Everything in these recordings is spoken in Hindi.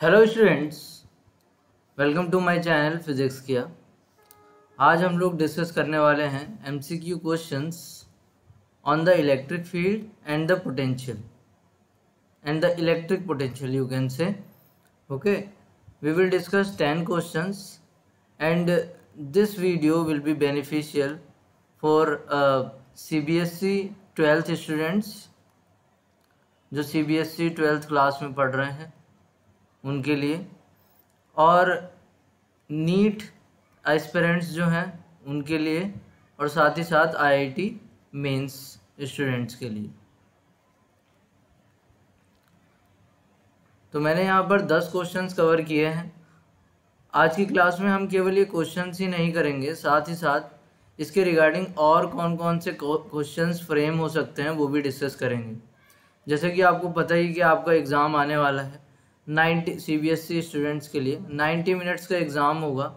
Hello students, welcome to my channel physics किया। आज हम लोग डिस्कस करने वाले हैं MCQ questions on the electric field and the electric potential you can say. Okay, we will discuss 10 questions and this video will be beneficial for CBSE 12th students जो सीबीएसई 12th क्लास में पढ़ रहे हैं उनके लिए, और नीट एस्पिरेंट्स जो हैं उनके लिए, और साथ ही साथ आईआईटी मेंस स्टूडेंट्स के लिए। तो मैंने यहाँ पर 10 क्वेश्चंस कवर किए हैं। आज की क्लास में हम केवल ये क्वेश्चंस ही नहीं करेंगे, साथ ही साथ इसके रिगार्डिंग और कौन कौन से क्वेश्चंस फ्रेम हो सकते हैं वो भी डिस्कस करेंगे। जैसे कि आपको पता ही कि आपका एग्ज़ाम आने वाला है 90 सीबीएसई स्टूडेंट्स के लिए 90 मिनट्स का एग्ज़ाम होगा,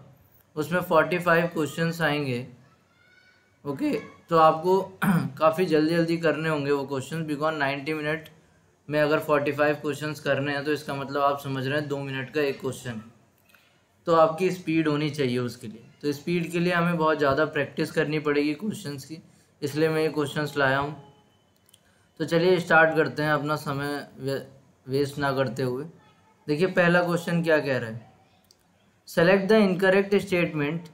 उसमें 45 क्वेश्चंस आएंगे। ओके, तो आपको काफ़ी जल्दी जल्दी करने होंगे वो क्वेश्चंस, बिकॉज 90 मिनट में अगर 45 क्वेश्चंस करने हैं तो इसका मतलब आप समझ रहे हैं 2 मिनट का एक क्वेश्चन है। तो आपकी स्पीड होनी चाहिए उसके लिए। तो स्पीड के लिए हमें बहुत ज़्यादा प्रैक्टिस करनी पड़ेगी क्वेश्चंस की, इसलिए मैं ये क्वेश्चंस लाया हूँ। तो चलिए स्टार्ट करते हैं अपना समय वेस्ट ना करते हुए। देखिए पहला क्वेश्चन क्या कह रहा है, select the incorrect statement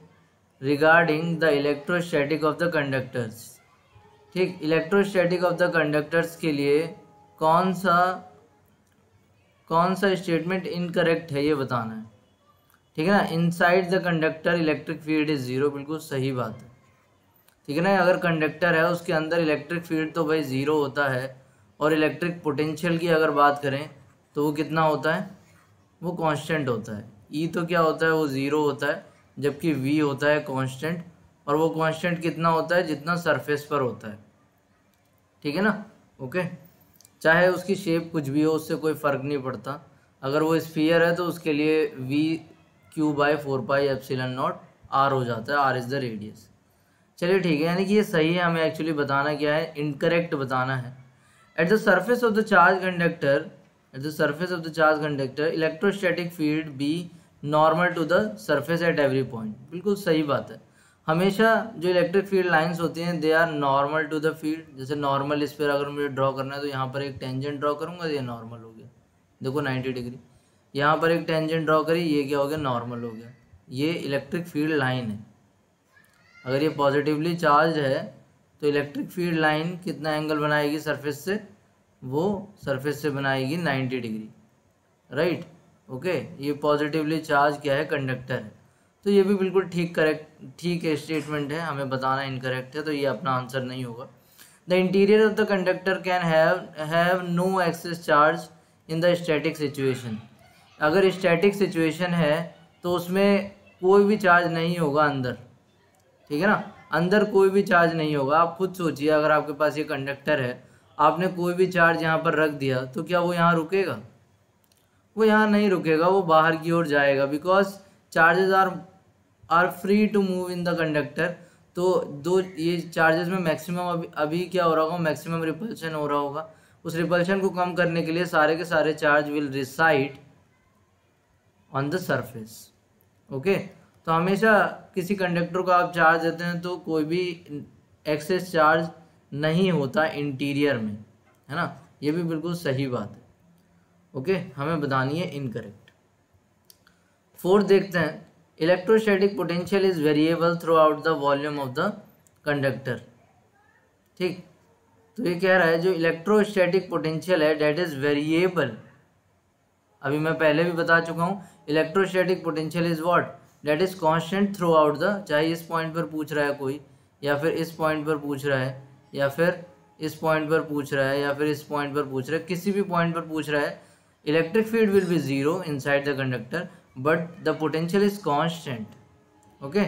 regarding the electrostatic of the conductors. ठीक, इलेक्ट्रोस्टैटिक ऑफ द कंडक्टर्स के लिए कौन सा स्टेटमेंट इनकरेक्ट है ये बताना है। ठीक है ना। Inside the conductor electric field is zero, बिल्कुल सही बात है। ठीक है ना। अगर कंडक्टर है उसके अंदर इलेक्ट्रिक फील्ड तो भाई ज़ीरो होता है, और इलेक्ट्रिक पोटेंशियल की अगर बात करें तो वो कितना होता है, वो कांस्टेंट होता है। ई तो क्या होता है, वो ज़ीरो होता है, जबकि वी होता है कांस्टेंट, और वो कांस्टेंट कितना होता है, जितना सरफेस पर होता है। ठीक है ना। ओके, चाहे उसकी शेप कुछ भी हो उससे कोई फ़र्क नहीं पड़ता। अगर वो स्फीयर है तो उसके लिए वी क्यू बाई 4πε0 आर हो जाता है, आर इज़ द रेडियस। चलिए ठीक है, यानी कि ये सही है। हमें एक्चुअली बताना क्या है, इनकरेक्ट बताना है। At the surface of the charge conductor electrostatic field be normal to the surface at every point. बिल्कुल सही बात है। हमेशा जो इलेक्ट्रिक फील्ड लाइंस होती हैं they are normal to the field. जैसे नॉर्मल इस पर अगर मुझे ड्रॉ करना है तो यहाँ पर एक टेंजेंट ड्रॉ करूँगा, ये नॉर्मल हो गया, देखो 90 डिग्री। यहाँ पर एक टेंजेंट ड्रॉ करी, ये क्या हो गया, नॉर्मल हो गया। ये इलेक्ट्रिक फील्ड लाइन है। अगर ये पॉजिटिवली चार्ज है तो इलेक्ट्रिक फील्ड लाइन कितना एंगल बनाएगी सरफेस से, वो सरफेस से बनाएगी 90 डिग्री, राइट। ओके, ये पॉजिटिवली चार्ज क्या है, कंडक्टर है। तो ये भी बिल्कुल ठीक है स्टेटमेंट है। हमें बताना इनकरेक्ट है, तो ये अपना आंसर नहीं होगा। The interior of the conductor can have no excess charge in the static situation. अगर स्टैटिक सिचुएशन है तो उसमें कोई भी चार्ज नहीं होगा अंदर। ठीक है ना, अंदर कोई भी चार्ज नहीं होगा। आप खुद सोचिए, अगर आपके पास ये कंडक्टर है, आपने कोई भी चार्ज यहाँ पर रख दिया तो क्या वो यहाँ रुकेगा, वो यहाँ नहीं रुकेगा, वो बाहर की ओर जाएगा, because charges are free to move in the conductor. तो ये चार्जेस में मैक्सिमम अभी क्या हो रहा होगा, मैक्सिमम रिपल्शन हो रहा होगा। उस रिपल्शन को कम करने के लिए सारे के सारे charge will reside on the surface. Okay, तो हमेशा किसी कंडक्टर को आप चार्ज देते हैं तो कोई भी एक्सेस चार्ज नहीं होता इंटीरियर में, है ना। ये भी बिल्कुल सही बात है। ओके, हमें बतानी है इनकरेक्ट। 4 देखते हैं, electrostatic potential is variable throughout the volume of the conductor. ठीक, तो ये कह रहा है जो इलेक्ट्रोस्टैटिक पोटेंशियल है डेट इज वेरिएबल। अभी मैं पहले भी बता चुका हूँ, electrostatic potential is what, that is constant throughout the, चाहे इस पॉइंट पर पूछ रहा है कोई, या फिर इस पॉइंट पर पूछ रहा है, या फिर इस पॉइंट पर पूछ रहा है, या फिर इस पॉइंट पर पूछ रहा है, किसी भी पॉइंट पर पूछ रहा है, electric field will be zero inside the conductor but the potential is constant. Okay,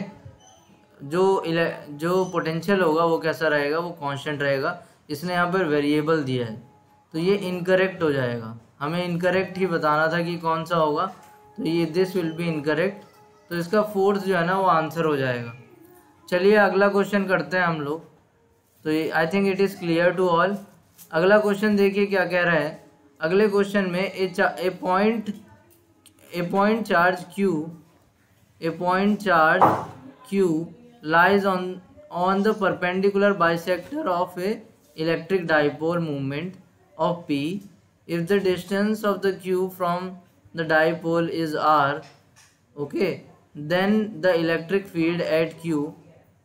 जो पोटेंशियल होगा वो कैसा रहेगा, वो कांस्टेंट रहेगा। इसने यहाँ पर वेरिएबल दिया है तो ये इनकरेक्ट हो जाएगा। हमें इनकरेक्ट ही बताना था कि कौन सा होगा, तो ये दिस विल बी इनकरेक्ट। तो इसका 4th जो है ना वो आंसर हो जाएगा। चलिए अगला क्वेश्चन करते हैं हम लोग। तो ये I think it is clear to all. अगला क्वेश्चन देखिए क्या कह रहा है। अगले क्वेश्चन में a point a point charge q lies on the perpendicular bisector of a electric dipole moment of p if the distance of the q from the dipole is r, okay, then the electric field at q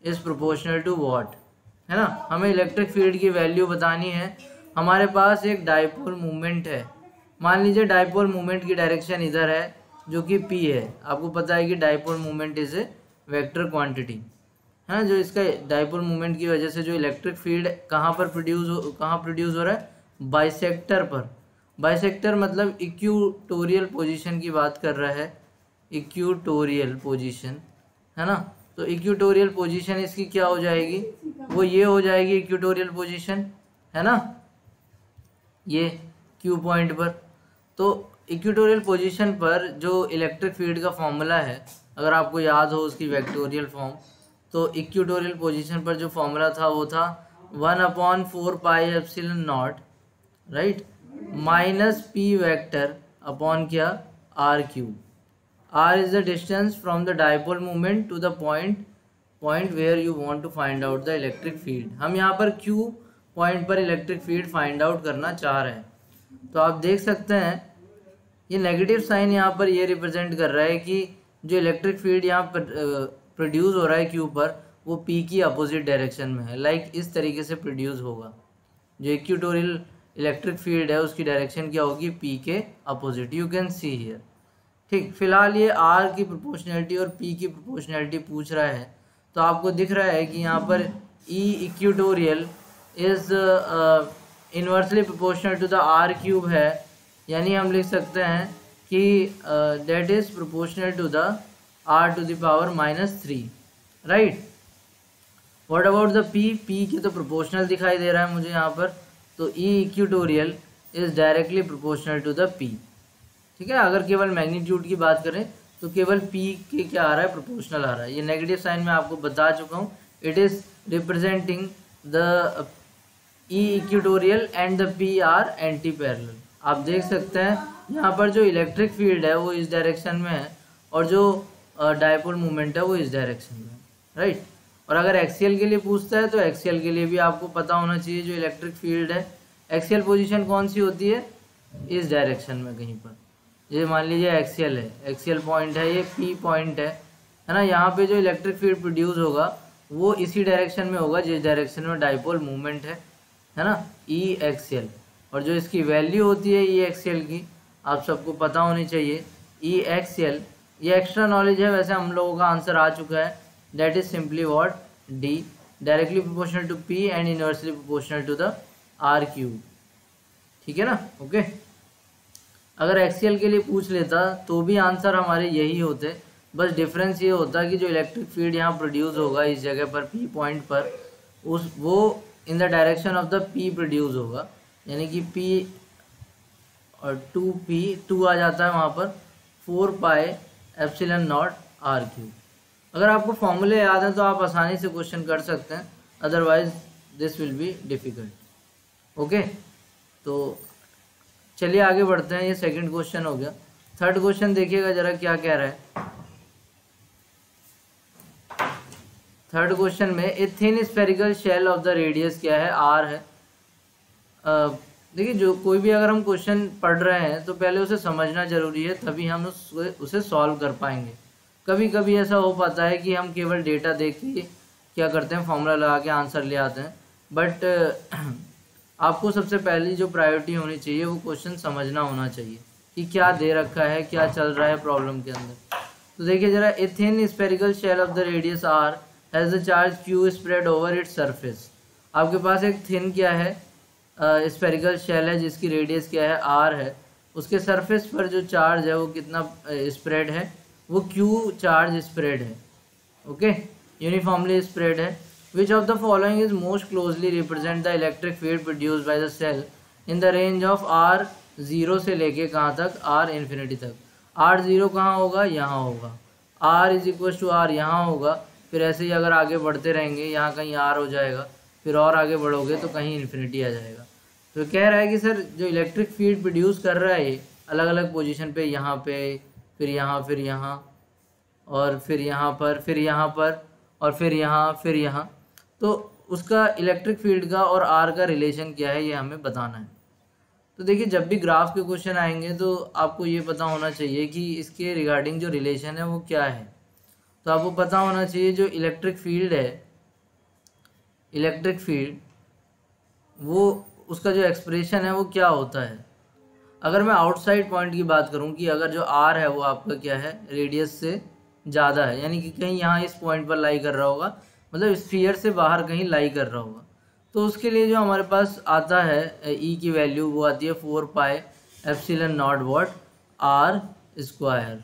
is proportional to what, है ना। हमें इलेक्ट्रिक फील्ड की वैल्यू बतानी है। हमारे पास एक डाइपोल मूवमेंट है, मान लीजिए डाइपोल मूवमेंट की डायरेक्शन इधर है जो कि p है। आपको पता है कि dipole movement is a vector quantity, है ना। जो इसका डाइपोल मूवमेंट की वजह से जो इलेक्ट्रिक फील्ड कहाँ प्रोड्यूस हो रहा है, बाइसेक्टर पर। बाइसेक्टर मतलब इक्यूटोरियल पोजीशन की बात कर रहा है, इक्यूटोरियल पोजीशन, है ना। तो इक्यूटोरियल पोजीशन इसकी क्या हो जाएगी, वो ये हो जाएगी इक्यूटोरियल पोजीशन, है ना, ये क्यू पॉइंट पर। तो इक्वेटोरियल पोजीशन पर जो इलेक्ट्रिक फील्ड का फॉर्मूला है, अगर आपको याद हो उसकी वेक्टोरियल फॉर्म, तो इक्वेटोरियल पोजीशन पर जो फॉर्मूला था वो था 1/4 pi epsilon naught, right, minus p vector upon क्या, r cube. R is the distance from the dipole movement to the point where you want to find out the electric field. हम यहाँ पर क्यू पॉइंट पर इलेक्ट्रिक फील्ड फाइंड आउट करना चाह रहे हैं। तो आप देख सकते हैं ये नेगेटिव साइन यहाँ पर ये रिप्रेजेंट कर रहा है कि जो इलेक्ट्रिक फील्ड यहाँ पर प्रोड्यूस हो रहा है क्यू पर, वो पी की अपोजिट डायरेक्शन में है। लाइक इस तरीके से प्रोड्यूस होगा। जो इक्वेटोरियल इलेक्ट्रिक फील्ड है उसकी डायरेक्शन क्या होगी, पी के opposite, you can see here. ठीक, फिलहाल ये आर की प्रोपोर्शनैलिटी और पी की प्रोपोर्शनैलिटी पूछ रहा है। तो आपको दिख रहा है कि यहाँ पर E equatorial is inversely proportional to the are cube है, यानी हम लिख सकते हैं कि that is proportional to the r to the power -3, right. What about the p, p के तो प्रोपोर्शनल दिखाई दे रहा है मुझे यहाँ पर, तो E equatorial is directly proportional to the p, ठीक है। अगर केवल मैग्नीट्यूड की बात करें तो केवल पी के क्या आ रहा है, प्रोपोर्शनल आ रहा है। ये नेगेटिव साइन मैं आपको बता चुका हूँ, it is representing the E equatorial and the P R anti parallel. आप देख सकते हैं यहाँ पर जो इलेक्ट्रिक फील्ड है वो इस डायरेक्शन में है और जो डाइपोल मूवमेंट है वो इस डायरेक्शन में है, राइट। और अगर एक्सियल के लिए पूछता है तो एक्सियल के लिए भी आपको पता होना चाहिए जो इलेक्ट्रिक फील्ड है, एक्सियल पोजीशन कौन सी होती है, इस डायरेक्शन में कहीं पर। ये मान लीजिए एक्सियल है, एक्सियल पॉइंट है, ये पी पॉइंट है ना। यहाँ पे जो इलेक्ट्रिक फील्ड प्रोड्यूस होगा वो इसी डायरेक्शन में होगा जिस डायरेक्शन में डाइपोल मूवमेंट है ना, ई एक्सियल। और जो इसकी वैल्यू होती है ई एक्सियल की, आप सबको पता होनी चाहिए, ई एक्सियल, ये एक्स्ट्रा नॉलेज है, वैसे हम लोगों का आंसर आ चुका है, that is simply what, D, directly proportional to P and inversely proportional to the are cube, ठीक है ना, ओके। अगर एक्सियल के लिए पूछ लेता तो भी आंसर हमारे यही होते, बस डिफरेंस ये होता कि जो इलेक्ट्रिक फील्ड यहाँ प्रोड्यूस होगा इस जगह पर पी पॉइंट पर, उस वो in the direction of the P produce होगा, यानी कि पी और 2p 2 आ जाता है वहाँ पर 4 pi epsilon not R cube. अगर आपको फॉर्मूले याद हैं तो आप आसानी से क्वेश्चन कर सकते हैं, otherwise this will be difficult, okay. तो चलिए आगे बढ़ते हैं, ये सेकंड क्वेश्चन हो गया। थर्ड क्वेश्चन देखिएगा जरा क्या कह रहा है। थर्ड क्वेश्चन में a thin spherical shell of the radius क्या है, आर है। देखिए जो कोई भी अगर हम क्वेश्चन पढ़ रहे हैं तो पहले उसे समझना जरूरी है, तभी हम उसे सॉल्व कर पाएंगे। कभी कभी ऐसा हो पाता है कि हम केवल डेटा देख के क्या करते हैं, फॉर्मूला लगा के आंसर ले आते हैं, बट आपको सबसे पहली जो प्रायोरिटी होनी चाहिए वो क्वेश्चन समझना होना चाहिए कि क्या दे रखा है, क्या चल रहा है प्रॉब्लम के अंदर। तो देखिए जरा, a thin spherical shell of the radius R has the charge Q spread over its surface. आपके पास एक थिन क्या है, स्फेरिकल शेल है जिसकी रेडियस क्या है, आर है। उसके सरफेस पर जो चार्ज है वो कितना स्प्रेड है, वो क्यू चार्ज स्प्रेड है, ओके, यूनिफॉर्मली स्प्रेड है। Which of the following is most closely represent the electric field produced by the shell in the range of R 0 से लेके कहाँ तक, आर इन्फिनिटी तक। आर 0 कहाँ होगा, यहाँ होगा, R is equal to R यहाँ होगा, फिर ऐसे ही अगर आगे बढ़ते रहेंगे यहाँ कहीं आर हो जाएगा, फिर और आगे बढ़ोगे तो कहीं इन्फिनिटी आ जाएगा। तो कह रहा है कि सर जो इलेक्ट्रिक फील्ड प्रोड्यूस कर रहा है ये अलग अलग पोजीशन पे, यहाँ पे फिर यहाँ, फिर यहाँ, और फिर यहाँ पर, फिर यहाँ पर, और फिर यहाँ, फिर यहाँ। तो उसका इलेक्ट्रिक फील्ड का और आर का रिलेशन क्या है ये हमें बताना है। तो देखिए जब भी ग्राफ के क्वेश्चन आएंगे तो आपको ये पता होना चाहिए कि इसके रिगार्डिंग जो रिलेशन है वो क्या है। तो आपको पता होना चाहिए जो इलेक्ट्रिक फील्ड है, इलेक्ट्रिक फील्ड वो उसका जो एक्सप्रेशन है वो क्या होता है। अगर मैं आउटसाइड पॉइंट की बात करूं कि अगर जो आर है वो आपका क्या है, रेडियस से ज़्यादा है, यानी कि कहीं यहाँ इस पॉइंट पर लाई कर रहा होगा, मतलब स्फीयर से बाहर कहीं लाई कर रहा होगा, तो उसके लिए जो हमारे पास आता है ई की वैल्यू वो आती है 4 pi epsilon nought what R square.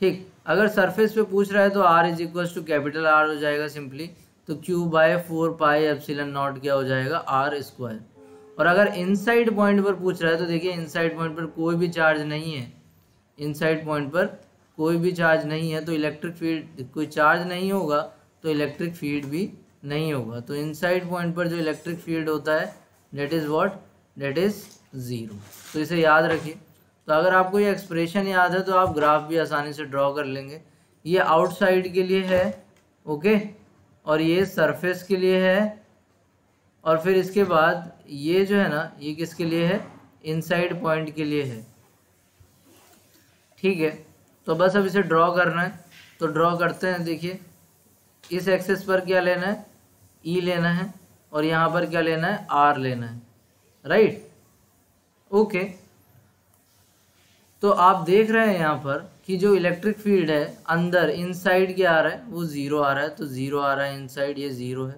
ठीक, अगर सरफेस पे पूछ रहा है तो R is equal to capital R हो जाएगा सिंपली, तो Q by 4 pi epsilon nought क्या हो जाएगा, आर स्क्वायर। और अगर इनसाइड पॉइंट पर पूछ रहा है तो देखिए इनसाइड पॉइंट पर कोई भी चार्ज नहीं है, इनसाइड पॉइंट पर कोई भी चार्ज नहीं है, तो इलेक्ट्रिक फील्ड, कोई चार्ज नहीं होगा तो इलेक्ट्रिक फील्ड भी नहीं होगा। तो इनसाइड पॉइंट पर जो इलेक्ट्रिक फील्ड होता है that is what, that is 0। तो इसे याद रखिए। तो अगर आपको ये एक्सप्रेशन याद है तो आप ग्राफ भी आसानी से ड्रॉ कर लेंगे। ये आउटसाइड के लिए है, ओके, और ये सरफेस के लिए है, और फिर इसके बाद ये जो है ना ये किसके लिए है, इनसाइड पॉइंट के लिए है। ठीक है, तो बस अब इसे ड्रॉ करना है, तो ड्रॉ करते हैं। देखिए इस एक्सेस पर क्या लेना है, ई लेना है, और यहाँ पर क्या लेना है, आर लेना है, राइट, ओके। तो आप देख रहे हैं यहाँ पर कि जो इलेक्ट्रिक फील्ड है अंदर इनसाइड क्या आ रहा है, वो 0 आ रहा है, तो 0 आ रहा है इनसाइड, ये 0 है,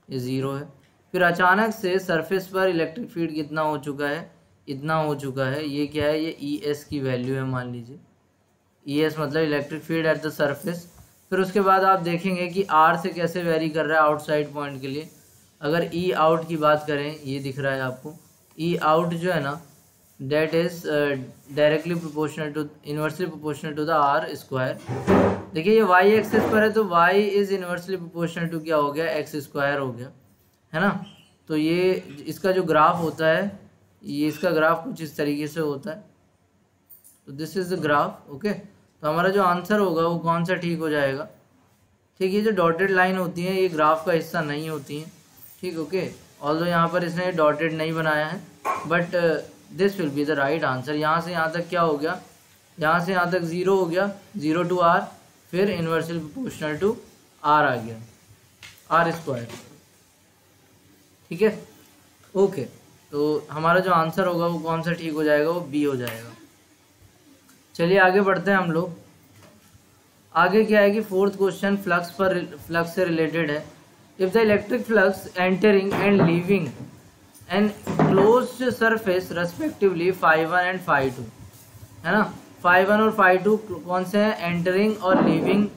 ये 0 है। फिर अचानक से सरफेस पर इलेक्ट्रिक फील्ड कितना हो चुका है, इतना हो चुका है, ये क्या है, ये ई एस की वैल्यू है, मान लीजिए ई एस मतलब electric field at the surface. फिर उसके बाद आप देखेंगे कि आर से कैसे वेरी कर रहा है आउटसाइड पॉइंट के लिए। अगर ई आउट की बात करें, ये दिख रहा है आपको, ई आउट जो है ना that is directly proportional to, inversely proportional to the R square. देखिए ये वाई एक्सिस पर है तो Y is inversely proportional to क्या हो गया, एक्स स्क्वायर हो गया, है ना। तो ये इसका जो ग्राफ होता है, ये इसका ग्राफ कुछ इस तरीके से होता है। तो this is the graph, okay. तो हमारा जो आंसर होगा वो कौन सा ठीक हो जाएगा। ठीक, ये जो डॉटेड लाइन होती है ये ग्राफ का हिस्सा नहीं होती हैं, ठीक, ओके। ऑल्दो यहाँ पर इसने डॉटेड नहीं बनाया है, but this will be the right answer. यहाँ से यहाँ तक क्या हो गया, यहाँ से यहाँ तक 0 हो गया, 0 टू आर, फिर इन्वर्सली प्रोपोर्शनल टू आर आ गया, आर स्क्वायर, ठीक है, ओके। तो हमारा जो आंसर होगा वो कौन सा ठीक हो जाएगा, वो बी हो जाएगा। चलिए आगे बढ़ते हैं हम लोग। आगे क्या है कि फोर्थ क्वेश्चन फ्लक्स से रिलेटेड है। If the electric flux entering and leaving and closed surface respectively φ1 and φ2, है ना। φ1 और φ2 कौन से हैं, एंटरिंग और लीविंग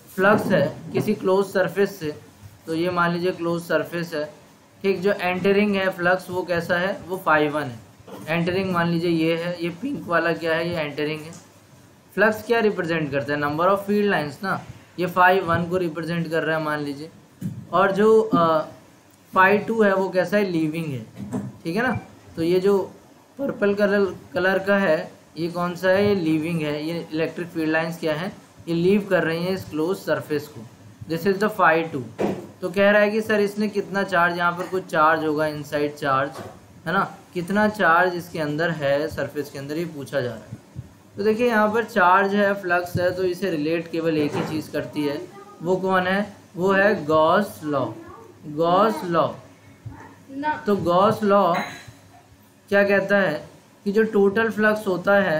फ्लक्स है किसी क्लोज सरफेस से। तो ये मान लीजिए क्लोज सरफेस है, ठीक। जो एंटरिंग है फ्लक्स वो कैसा है, वो φ1 है। एंटरिंग मान लीजिए ये है, ये पिंक वाला क्या है, ये एंटरिंग है। फ्लक्स क्या रिप्रेजेंट करता है, नंबर ऑफ फील्ड लाइंस ना, ये φ1 को रिप्रेजेंट कर रहा है मान लीजिए। और जो φ2 है वो कैसा है, लीविंग है, ठीक है ना। तो ये जो पर्पल कलर का है ये कौन सा है, ये लीविंग है। ये इलेक्ट्रिक फील्ड लाइंस क्या है, ये लीव कर रही हैं इस क्लोज सरफेस को। This is the φ2। तो कह रहा है कि सर इसने कितना चार्ज, यहाँ पर कुछ चार्ज होगा, इनसाइड चार्ज, है ना, कितना चार्ज इसके अंदर है, सरफेस के अंदर, ये पूछा जा रहा है। तो देखिए यहाँ पर चार्ज है, फ्लक्स है, तो इसे रिलेट केवल एक ही चीज़ करती है, वो कौन है, वो है गॉस लॉ। गॉस लॉ, तो गॉस लॉ क्या कहता है कि जो टोटल फ्लक्स होता है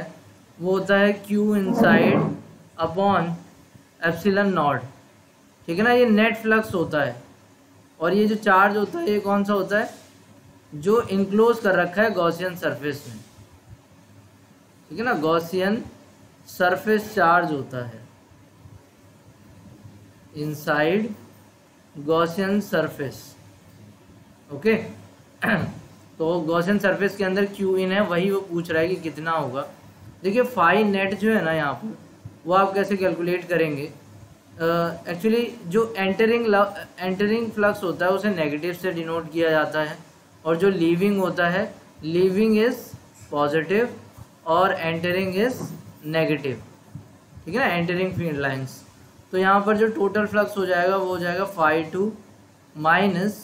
वो होता है Q inside upon epsilon not, ठीक है ना। ये नेट फ्लक्स होता है। और ये जो चार्ज होता है ये कौन सा होता है, जो इनक्लोज कर रखा है गॉसियन सरफेस में, ठीक है ना। गॉसियन सरफेस चार्ज होता है इनसाइड गॉसियन सरफेस, ओके। तो गॉसियन सरफेस के अंदर Q इन है, वही वो पूछ रहा है कि कितना होगा। देखिए फाई नेट जो है ना यहाँ पर, वो आप कैसे कैलकुलेट करेंगे। एक्चुअली जो एंटरिंग फ्लक्स होता है उसे नेगेटिव से डिनोट किया जाता है, और जो लीविंग होता है, लीविंग इज पॉजिटिव, और एंटरिंग इज नेगेटिव, ठीक है ना, एंटरिंग फील्ड लाइंस। तो यहाँ पर जो टोटल फ्लक्स हो जाएगा वो हो जाएगा φ2 माइनस,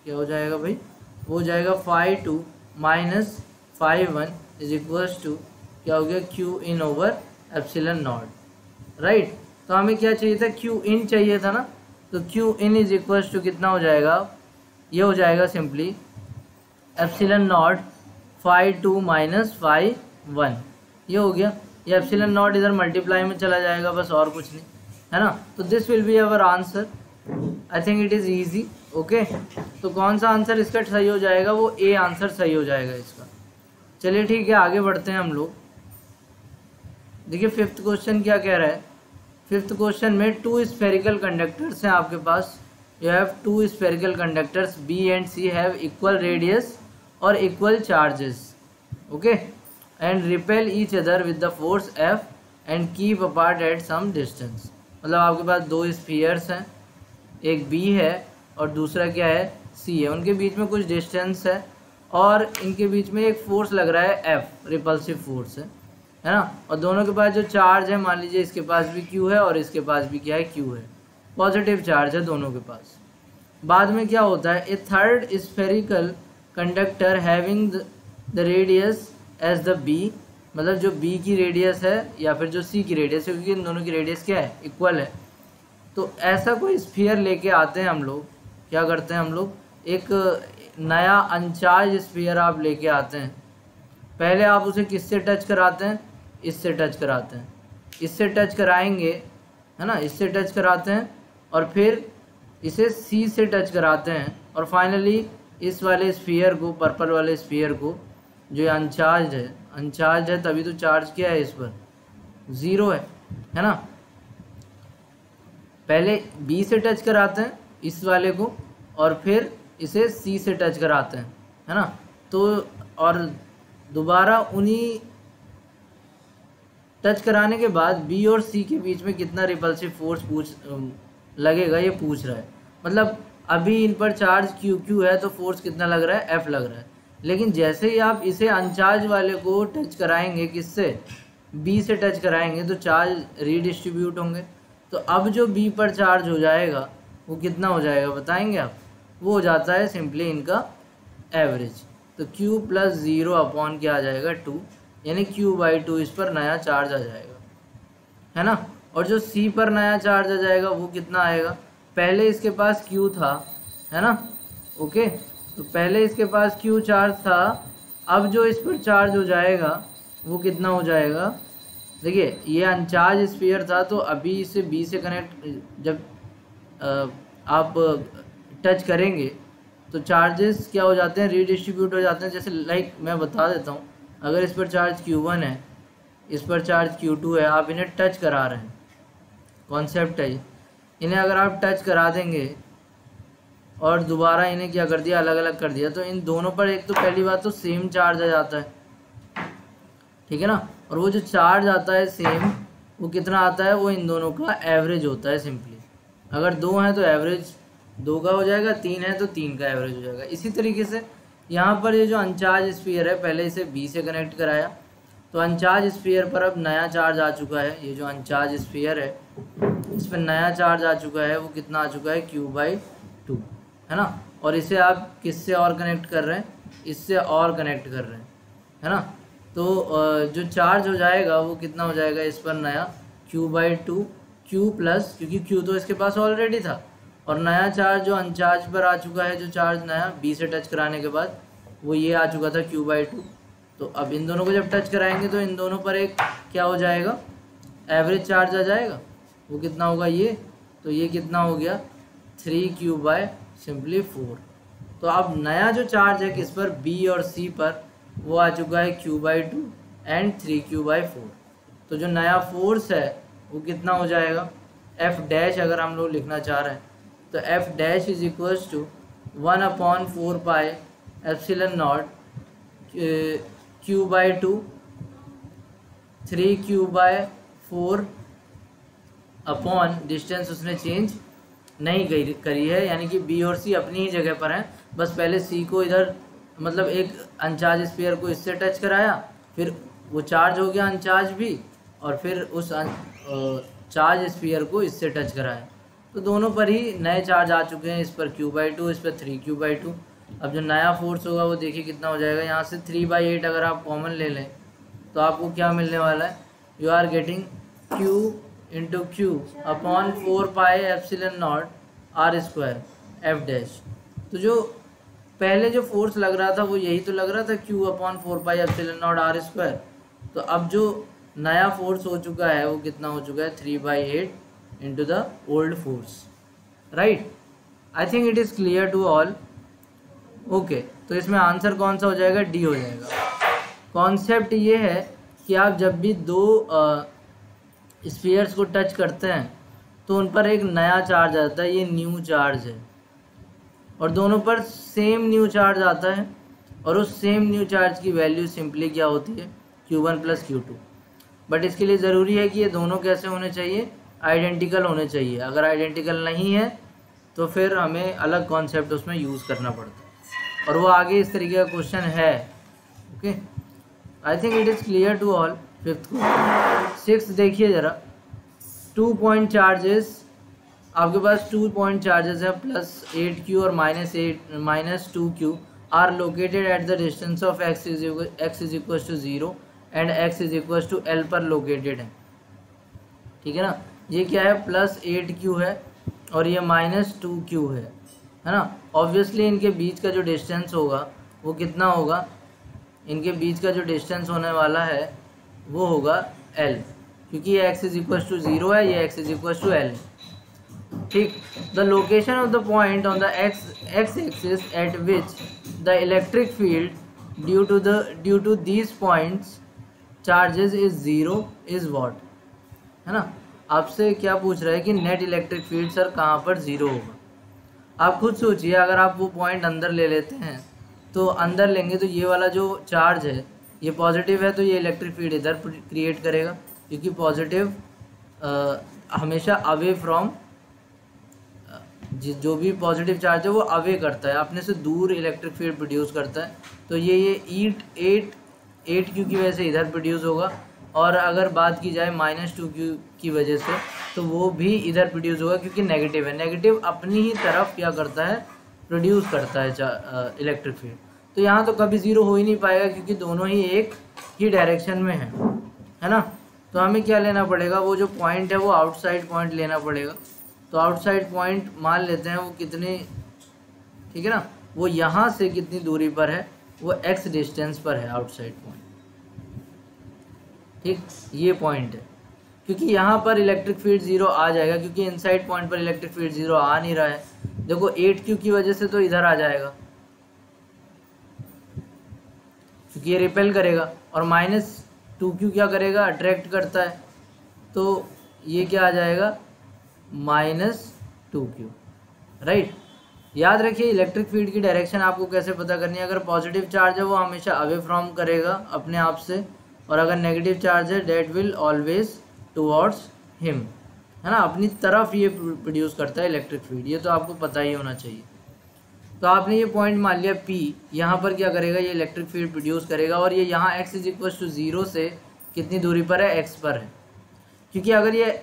क्या हो जाएगा भाई, वो हो जाएगा φ2 माइनस φ1 इज इक्वल्स टू क्या हो गया Q in over epsilon naught, right. तो हमें क्या चाहिए था, क्यू इन चाहिए था ना, तो Q in is equals to कितना हो जाएगा, ये हो जाएगा सिंपली एप्सिलॉन नॉट φ2 माइनस φ1, ये हो गया। ये एप्सिलॉन नॉट इधर मल्टीप्लाई में चला जाएगा, बस और कुछ नहीं, है ना। तो this will be our answer, I think it is easy, okay. तो कौन सा आंसर इसका सही हो जाएगा, वो ए आंसर सही हो जाएगा इसका। चलिए ठीक है, आगे बढ़ते हैं हम लोग। देखिए फिफ्थ क्वेश्चन क्या कह रहा है। फिफ्थ क्वेश्चन में 2 स्फेरिकल कंडक्टर्स हैं आपके पास, you have 2 spherical conductors B and C have equal radius और equal charges, okay, and repel each other with the force F and keep apart at some distance. मतलब आपके पास 2 स्फीयर्स हैं, एक बी है और दूसरा क्या है, सी है, उनके बीच में कुछ डिस्टेंस है और इनके बीच में एक फोर्स लग रहा है एफ, रिपल्सिव फोर्स है ना। और दोनों के पास जो चार्ज है, मान लीजिए इसके पास भी क्यू है और इसके पास भी क्या है, क्यू है, पॉजिटिव चार्ज है दोनों के पास। बाद में क्या होता है, a third spherical conductor having the radius as the B, मतलब जो बी की रेडियस है या फिर जो सी की रेडियस है, क्योंकि इन दोनों की रेडियस क्या है, इक्वल है। तो ऐसा कोई स्फीयर लेके आते हैं हम लोग, क्या करते हैं हम लोग, एक नया अनचार्ज स्फीयर आप लेके आते हैं। पहले आप उसे किससे टच कराते हैं, इससे टच कराते हैं, इससे टच कराएंगे, है ना, इससे टच कराते हैं और फिर इसे सी से टच कराते हैं और फाइनली इस वाले स्फीयर को, पर्पल वाले स्फीयर को, जो अनचार्ज है तभी तो चार्ज क्या है इस पर, 0 है ना। पहले बी से टच कराते हैं इस वाले को और फिर इसे सी से टच कराते हैं, है ना। तो और दोबारा उन्हीं टच कराने के बाद बी और सी के बीच में कितना रिपल्सिव फोर्स लगेगा ये पूछ रहा है। मतलब अभी इन पर चार्ज क्यू है तो फोर्स कितना लग रहा है, एफ लग रहा है। लेकिन जैसे ही आप इसे अनचार्ज वाले को टच कराएंगे, किससे, बी से टच कराएंगे, तो चार्ज रीडिस्ट्रीब्यूट होंगे। तो अब जो बी पर चार्ज हो जाएगा वो कितना हो जाएगा बताएंगे आप, वो हो जाता है सिंपली इनका एवरेज। तो q प्लस 0 अपॉन क्या आ जाएगा 2, यानी q/2 इस पर नया चार्ज आ जाएगा, है ना। और जो c पर नया चार्ज आ जाएगा वो कितना आएगा, पहले इसके पास q था, है ना, ओके। तो पहले इसके पास q चार्ज था, अब जो इस पर चार्ज हो जाएगा वो कितना हो जाएगा, देखिए ये अनचार्ज स्फीयर था तो अभी इसे b से कनेक्ट जब आप टच करेंगे तो चार्जेस क्या हो जाते हैं, रीडिस्ट्रीब्यूट हो जाते हैं। जैसे लाइक मैं बता देता हूँ, अगर इस पर चार्ज q1 है, इस पर चार्ज q2 है, आप इन्हें टच करा रहे हैं, कॉन्सेप्ट है इन्हें अगर आप टच करा देंगे और दोबारा इन्हें क्या कर दिया, अलग अलग कर दिया, तो इन दोनों पर एक तो पहली बात तो सेम चार्ज आ जाता है, ठीक है ना। और वो जो चार्ज आता है सेम, वो कितना आता है, वो इन दोनों का एवरेज होता है सिंपली। अगर 2 हैं तो एवरेज 2 का हो जाएगा, 3 है तो 3 का एवरेज हो जाएगा। इसी तरीके से यहाँ पर ये जो अनचार्ज स्फीयर है, पहले इसे बी से कनेक्ट कराया तो अनचार्ज स्फीयर पर अब नया चार्ज आ चुका है। ये जो अनचार्ज स्फीयर है इस पर नया चार्ज आ चुका है, वो कितना आ चुका है, q/2, है ना। और इसे आप किससे और कनेक्ट कर रहे हैं, इससे और कनेक्ट कर रहे हैं, है ना। तो जो चार्ज हो जाएगा वो कितना हो जाएगा इस पर नया, q/2, q प्लस, क्योंकि q तो इसके पास ऑलरेडी था, और नया चार्ज जो अनचार्ज पर आ चुका है, जो चार्ज नया बी से टच कराने के बाद, वो ये आ चुका था q/2। तो अब इन दोनों को जब टच कराएंगे तो इन दोनों पर एक क्या हो जाएगा, एवरेज चार्ज आ जाएगा। वो कितना होगा ये, तो ये कितना हो गया 3q/4। तो अब नया जो चार्ज है किस पर, बी और सी पर, वो आ चुका है q/2 एंड 3q/4। तो जो नया फोर्स है वो कितना हो जाएगा, f' अगर हम लोग लिखना चाह रहे हैं तो f' is equals to 1/4 pi epsilon nought q/2 3q/4 upon distance उसने चेंज नहीं करी है, यानी कि बी और सी अपनी ही जगह पर हैं। बस पहले सी को इधर, मतलब एक अनचार्ज स्फीयर को इससे टच कराया, फिर वो चार्ज हो गया अनचार्ज भी, और फिर उस चार्ज स्फीयर को इससे टच कराया, तो दोनों पर ही नए चार्ज आ चुके हैं, इस पर Q/2, इस पर 3Q/2। अब जो नया फोर्स होगा वो देखिए कितना हो जाएगा, यहाँ से 3/8 अगर आप कॉमन ले लें तो आपको क्या मिलने वाला है, you are getting Q/Q upon 4πε0 r² F'। तो जो पहले जो फोर्स लग रहा था वो यही तो लग रहा था, Q/4πε0 r²। तो अब जो नया फोर्स हो चुका है वो कितना हो चुका है, 3/8 into the old force, right. I think it is clear to all. Okay, तो इसमें आंसर कौन सा हो जाएगा, डी हो जाएगा। कॉन्सेप्ट ये है कि आप जब भी दो स्फीयर्स को टच करते हैं तो उन पर एक नया चार्ज आता है, ये न्यू चार्ज है, और दोनों पर सेम न्यू चार्ज आता है, और उस सेम न्यू चार्ज की वैल्यू सिंपली क्या होती है, Q1 + Q2। बट इसके लिए ज़रूरी है कि ये दोनों कैसे होने चाहिए, आइडेंटिकल होने चाहिए। अगर आइडेंटिकल नहीं है तो फिर हमें अलग कॉन्सेप्ट उसमें यूज़ करना पड़ता है, और वो आगे इस तरीके का क्वेश्चन है। Okay, I think it is clear to all. 5th question. 6th देखिए ज़रा, 2 पॉइंट चार्जेस, आपके पास 2 पॉइंट चार्जेस है, +8Q और -2Q are located at the distance of x = 0 and x = L पर लोकेटेड है, ठीक है ना। ये क्या है, +8Q है और ये -2Q है ना। ऑब्वियसली इनके बीच का जो डिस्टेंस होगा वो कितना होगा, इनके बीच का जो डिस्टेंस होने वाला है वो होगा L, क्योंकि ये x = 0 है, ये x = L है, ठीक। The location of the point on the x axis at which the electric field due to these points charges is 0 is what, है ना। आपसे क्या पूछ रहा है कि नेट इलेक्ट्रिक फील्ड सर कहाँ पर 0 होगा। आप खुद सोचिए, अगर आप वो पॉइंट अंदर ले लेते हैं तो अंदर लेंगे तो ये वाला जो चार्ज है ये पॉजिटिव है, तो ये इलेक्ट्रिक फील्ड इधर क्रिएट करेगा, क्योंकि पॉजिटिव हमेशा अवे फ्रॉम, जो भी पॉजिटिव चार्ज है वो अवे करता है, अपने से दूर इलेक्ट्रिक फील्ड प्रोड्यूस करता है। तो ये 8Q की वजह से इधर प्रोड्यूस होगा, और अगर बात की जाए -2Q की वजह से तो वो भी इधर प्रोड्यूस होगा, क्योंकि नेगेटिव है। नेगेटिव अपनी ही तरफ क्या करता है, प्रोड्यूस करता है इलेक्ट्रिक फील्ड। तो यहाँ तो कभी 0 हो ही नहीं पाएगा, क्योंकि दोनों ही एक ही डायरेक्शन में है ना। तो हमें क्या लेना पड़ेगा, वो जो पॉइंट है वो आउटसाइड पॉइंट लेना पड़ेगा। तो आउटसाइड पॉइंट मान लेते हैं वो कितने, ठीक है ना, वो यहाँ से कितनी दूरी पर है, वो x डिस्टेंस पर है आउटसाइड पॉइंट, ठीक। ये पॉइंट है, क्योंकि यहाँ पर इलेक्ट्रिक फील्ड 0 आ जाएगा, क्योंकि इनसाइड पॉइंट पर इलेक्ट्रिक फील्ड 0 आ नहीं रहा है। देखो 8Q की वजह से तो इधर आ जाएगा, क्योंकि ये रिपेल करेगा, और -2Q क्या करेगा, अट्रैक्ट करता है, तो ये क्या आ जाएगा, -2Q, राइट। याद रखिए इलेक्ट्रिक फील्ड की डायरेक्शन आपको कैसे पता करनी है। अगर पॉजिटिव चार्ज है वो हमेशा अवे फ्रॉम करेगा अपने आप से, और अगर नेगेटिव चार्ज है that will always towards him, है ना, अपनी तरफ ये प्रोड्यूस करता है इलेक्ट्रिक फील्ड। ये तो आपको पता ही होना चाहिए। तो आपने ये पॉइंट मान लिया P, यहाँ पर क्या करेगा, ये इलेक्ट्रिक फील्ड प्रोड्यूस करेगा, और ये यहाँ x = 0 से कितनी दूरी पर है, x पर है। क्योंकि अगर ये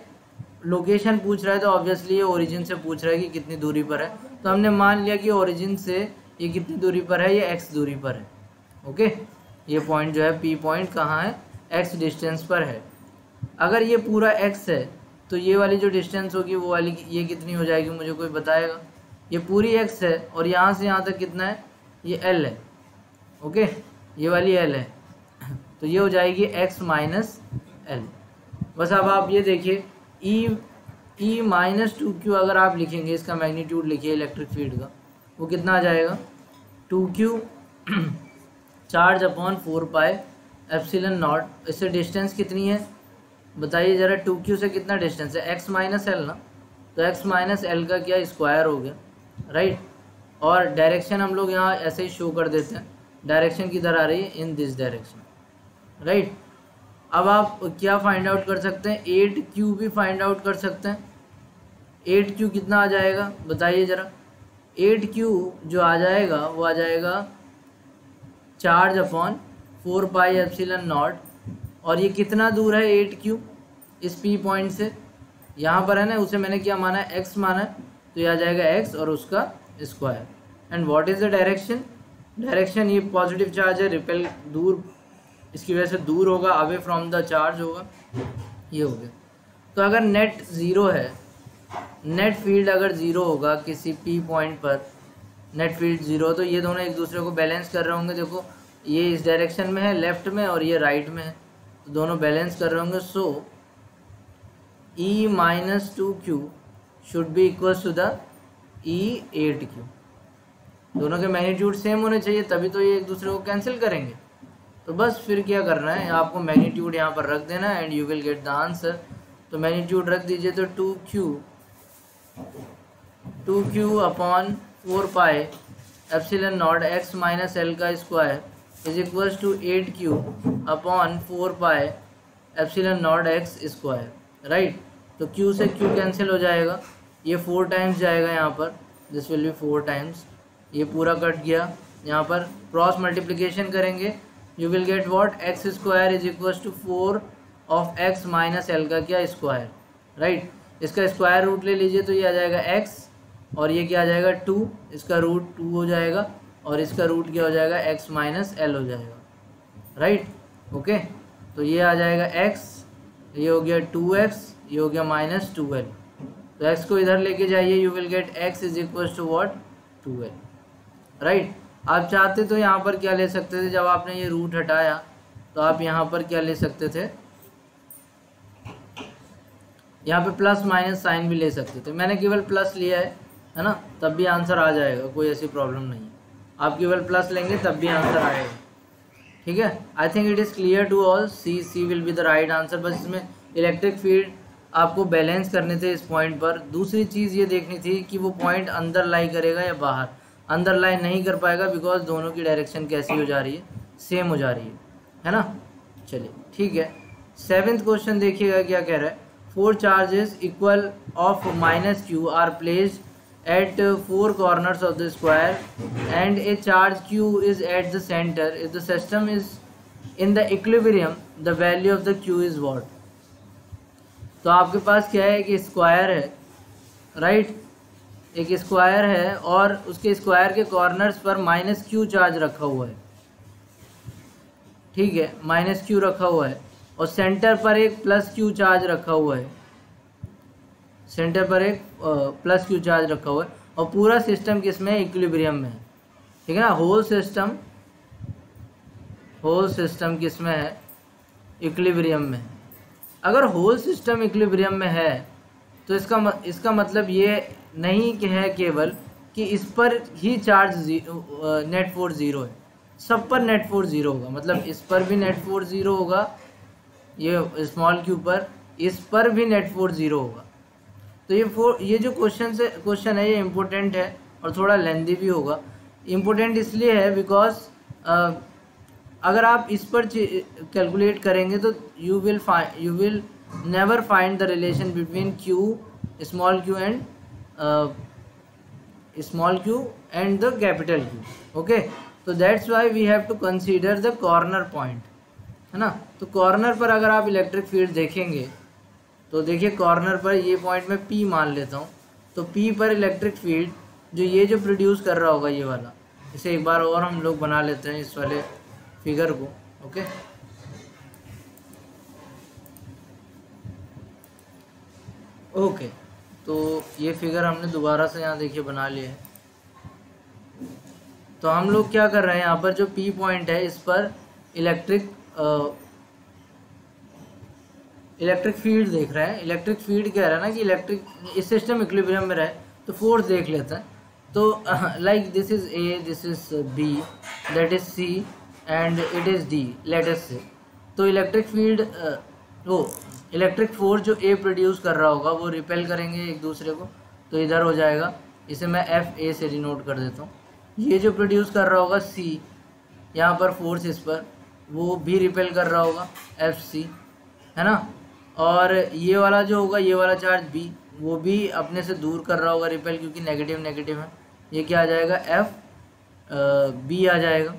लोकेशन पूछ रहा है तो ऑब्वियसली ये ओरिजिन से पूछ रहा है कि कितनी दूरी पर है, तो हमने मान लिया कि ओरिजिन से ये कितनी दूरी पर है, ये x दूरी पर है। ओके, ये पॉइंट जो है P पॉइंट कहाँ है, x डिस्टेंस पर है। अगर ये पूरा x है तो ये वाली जो डिस्टेंस होगी वो वाली ये कितनी हो जाएगी, मुझे कोई बताएगा। ये पूरी x है और यहाँ से यहाँ तक कितना है, ये L है। ओके, ये वाली L है, तो ये हो जाएगी x - L। बस अब आप ये देखिए E -2Q अगर आप लिखेंगे, इसका मैग्नीट्यूड लिखिए इलेक्ट्रिक फील्ड का, वो कितना आ जाएगा, 2Q चार्ज अपॉन 4πε0। इससे डिस्टेंस कितनी है बताइए ज़रा, 2Q से कितना डिस्टेंस है, x - L ना, तो x - L का क्या स्क्वायर हो गया, राइट। और डायरेक्शन हम लोग यहाँ ऐसे ही शो कर देते हैं, डायरेक्शन किधर आ रही है, इन दिस डायरेक्शन, राइट। अब आप क्या फाइंड आउट कर सकते हैं, 8Q भी फाइंड आउट कर सकते हैं। 8Q कितना आ जाएगा बताइए ज़रा, 8Q जो आ जाएगा वो आ जाएगा चार्ज अपॉन 4πε0 और ये कितना दूर है 8q इस P पॉइंट से, यहाँ पर है ना, उसे मैंने क्या माना है, x माना है, तो ये आ जाएगा x और उसका square. And what is the direction, direction ये पॉजिटिव चार्ज है, रिपेल दूर, इसकी वजह से दूर होगा, अवे फ्रॉम द चार्ज होगा, ये हो गया। तो अगर नेट ज़ीरो है, नेट फील्ड अगर ज़ीरो होगा किसी P पॉइंट पर, नेट फील्ड ज़ीरो, तो ये दोनों एक दूसरे को बैलेंस कर रहे होंगे। देखो ये इस डायरेक्शन में है लेफ्ट में और ये राइट में है, तो दोनों बैलेंस कर रहे होंगे। So E minus 2q should be equal to the E 8q। दोनों के मैग्नीट्यूड सेम होने चाहिए, तभी तो ये एक दूसरे को कैंसिल करेंगे। तो बस फिर क्या करना है, आपको मैग्नीट्यूड यहाँ पर रख देना and you will get the answer. तो मैग्नीट्यूड रख दीजिए, तो 2q upon 4 pi epsilon naught x minus L का square is equals to 8q upon 4 pi epsilon naught x square, right. तो q से q कैंसिल हो जाएगा, ये 4 टाइम्स जाएगा यहाँ पर, दिस विल बी 4 टाइम्स, ये पूरा कट गया। यहाँ पर क्रॉस मल्टीप्लिकेशन करेंगे, you will get what, x square is equals to 4 of x minus L का क्या स्क्वायर, राइट। इसका स्क्वायर रूट ले लीजिए, तो ये आ जाएगा x और ये क्या आ जाएगा 2, इसका रूट 2 हो जाएगा और इसका रूट क्या हो जाएगा x माइनस एल हो जाएगा, राइट। ओके, तो ये आ जाएगा x, ये हो गया 2x, ये हो गया माइनस 2l। तो x को इधर लेके जाइए, you will get x is equal to what, 2l, right. आप चाहते तो यहाँ पर क्या ले सकते थे, जब आपने ये रूट हटाया तो आप यहाँ पर क्या ले सकते थे, यहाँ पे प्लस माइनस साइन भी ले सकते थे। मैंने केवल प्लस लिया है ना, तब भी आंसर आ जाएगा, कोई ऐसी प्रॉब्लम नहीं है। आप केवल प्लस लेंगे तब भी आंसर आएगा, ठीक है। I think it is clear to all, C will be the right answer. बस इसमें इलेक्ट्रिक फील्ड आपको बैलेंस करने थे इस पॉइंट पर। दूसरी चीज़ ये देखनी थी कि वो पॉइंट अंदर लाई करेगा या बाहर। अंदर लाई नहीं कर पाएगा बिकॉज दोनों की डायरेक्शन कैसी हो जा रही है, सेम हो जा रही है ना। चलिए ठीक है, 7th क्वेश्चन देखिएगा क्या कह रहा है। 4 charges equal of minus q are placed at 4 corners of the square and a charge q is at the center. If the system is in the equilibrium, the value of the q is what? तो आपके पास क्या है, कि स्क्वायर है, राइट, एक स्क्वायर है और उसके स्क्वायर के कॉर्नर्स पर माइनस q चार्ज रखा हुआ है, ठीक है, माइनस q रखा हुआ है, और सेंटर पर एक प्लस q चार्ज रखा हुआ है, सेंटर पर एक प्लस q चार्ज रखा हुआ है, और पूरा सिस्टम किस में, इक्विलिब्रियम में है, ठीक है ना। होल सिस्टम किस में है, इक्विलिब्रियम में। अगर होल सिस्टम इक्विलिब्रियम में है तो इसका मतलब ये नहीं कि है केवल कि इस पर ही चार्ज नेट फोर्स ज़ीरो है, सब पर नेट फोर्स ज़ीरो होगा। मतलब इस पर भी नेट फोर्स ज़ीरो होगा, ये स्मॉल q पर, इस पर भी नेट फोर्स ज़ीरो होगा। तो ये जो क्वेश्चन है ये इम्पोर्टेंट है और थोड़ा लेंदी भी होगा। इम्पोर्टेंट इसलिए है बिकॉज अगर आप इस पर कैलकुलेट करेंगे तो you will never find the relation between small q and the capital Q। Okay, तो that's why we have to consider the corner point, है ना। तो कॉर्नर पर अगर आप इलेक्ट्रिक फील्ड देखेंगे तो देखिए कॉर्नर पर ये पॉइंट में P मान लेता हूँ, तो P पर इलेक्ट्रिक फील्ड जो प्रोड्यूस कर रहा होगा ये वाला, इसे एक बार और हम लोग बना लेते हैं इस वाले फिगर को। ओके, ओके, तो ये फिगर हमने दोबारा से यहाँ देखिए बना लिया है। तो हम लोग क्या कर रहे हैं, यहाँ पर जो P पॉइंट है इस पर इलेक्ट्रिक फील्ड देख रहे हैं। इलेक्ट्रिक फील्ड कह रहा है ना कि इस सिस्टम इक्विलिब्रियम में रहे, तो फोर्स देख लेते हैं। तो like this is A, this is B, that is C and it is D, let us से। तो इलेक्ट्रिक फील्ड इलेक्ट्रिक फोर्स जो A प्रोड्यूस कर रहा होगा वो रिपेल करेंगे एक दूसरे को, तो इधर हो जाएगा, इसे मैं FA से डिनोट कर देता हूँ। ये जो प्रोड्यूस कर रहा होगा C, यहाँ पर फोर्स इस पर, वो भी रिपेल कर रहा होगा FC, है ना। और ये वाला जो होगा, ये वाला चार्ज B, वो भी अपने से दूर कर रहा होगा रिपेल, क्योंकि नेगेटिव है। ये क्या आ जाएगा, FB आ जाएगा।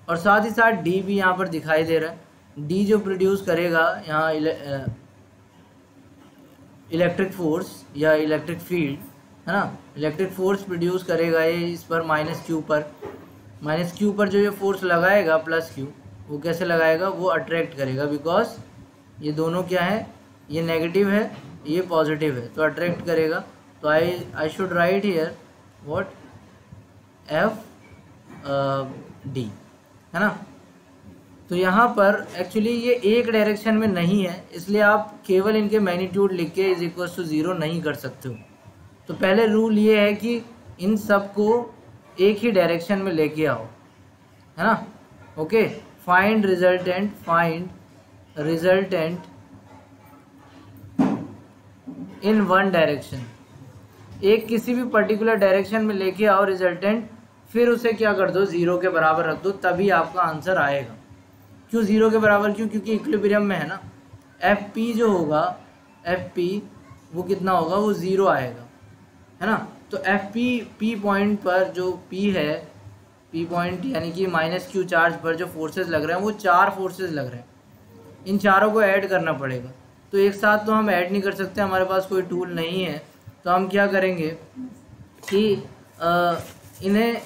और साथ ही साथ D भी यहाँ पर दिखाई दे रहा है, डी जो प्रोड्यूस करेगा यहाँ इलेक्ट्रिक फोर्स या इलेक्ट्रिक फील्ड है ना, इलेक्ट्रिक फोर्स प्रोड्यूस करेगा ये इस पर माइनस क्यू पर जो ये फोर्स लगाएगा प्लस क्यू, वो कैसे लगाएगा, वो अट्रैक्ट करेगा, बिकॉज ये दोनों क्या है, ये नेगेटिव है ये पॉजिटिव है, तो अट्रैक्ट करेगा। तो I should write here what F D है ना। तो यहाँ पर एक्चुअली ये एक डायरेक्शन में नहीं है, इसलिए आप केवल इनके मैग्नीट्यूड लिख के इज इक्वल टू 0 नहीं कर सकते हो। तो पहले रूल ये है कि इन सब को एक ही डायरेक्शन में लेके आओ, है ना। Okay, find resultant in one direction, एक किसी भी पर्टिकुलर डायरेक्शन में लेके आओ रिजल्टेंट, फिर उसे क्या कर दो 0 के बराबर रख दो, तभी आपका आंसर आएगा। क्यों 0 के बराबर, क्यों, क्योंकि इक्विलिब्रियम में है ना। एफ पी जो होगा, एफ पी वो कितना होगा, वो 0 आएगा, है ना। तो एफ पी पॉइंट पर जो पी है, पी पॉइंट यानी कि माइनस क्यू चार्ज पर जो फोर्सेस लग रहे हैं वो 4 फोर्सेस लग रहे हैं, इन चारों को ऐड करना पड़ेगा। तो एक साथ तो हम ऐड नहीं कर सकते, हमारे पास कोई टूल नहीं है। तो हम क्या करेंगे कि इन्हें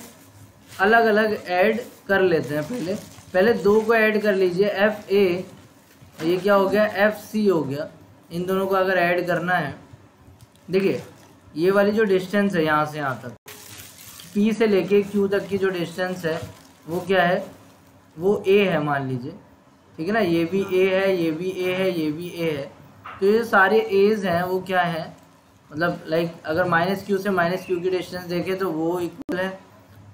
अलग अलग ऐड कर लेते हैं। पहले 2 को ऐड कर लीजिए, एफ ए, ये क्या हो गया, एफ सी हो गया। इन दोनों को अगर ऐड करना है, देखिए ये वाली जो डिस्टेंस है यहाँ से यहाँ तक, P से लेके Q तक की जो डिस्टेंस है वो क्या है, वो A है मान लीजिए, ठीक है ना। ये भी A है, ये भी A है, ये भी A है। तो ये सारे A's हैं वो क्या है, मतलब लाइक अगर माइनस क्यू से माइनस क्यू की डिस्टेंस देखें तो वो इक्वल है,